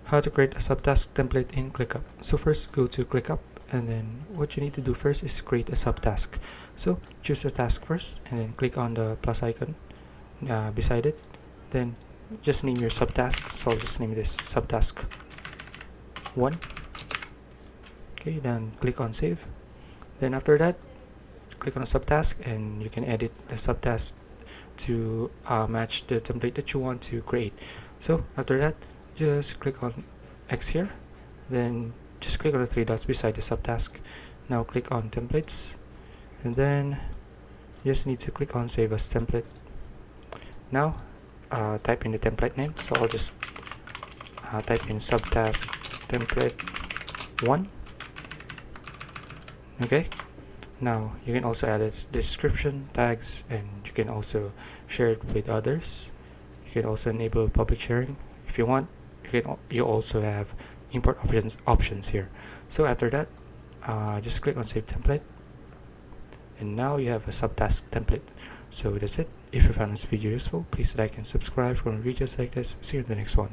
how to create a subtask template in ClickUp. So first, go to ClickUp, and then what you need to do first is create a subtask. So choose a task first, and then click on the plus icon beside it. Then just name your subtask. So I'll just name this subtask 1. Okay, then click on save. Then after that, click on a subtask, and you can edit the subtask to match the template that you want to create. So after that, just click on X here, then just click on the 3 dots beside the subtask. Now click on templates, and then you just need to click on save as template. Now type in the template name, so I'll just type in subtask template 1. Okay, now you can also add its description, tags, and you can also share it with others. You can also enable public sharing if you want. You also have import options here. So after that, just click on save template, and now you have a subtask template. So that's it. If you found this video useful, please like and subscribe for more videos like this. See you in the next one.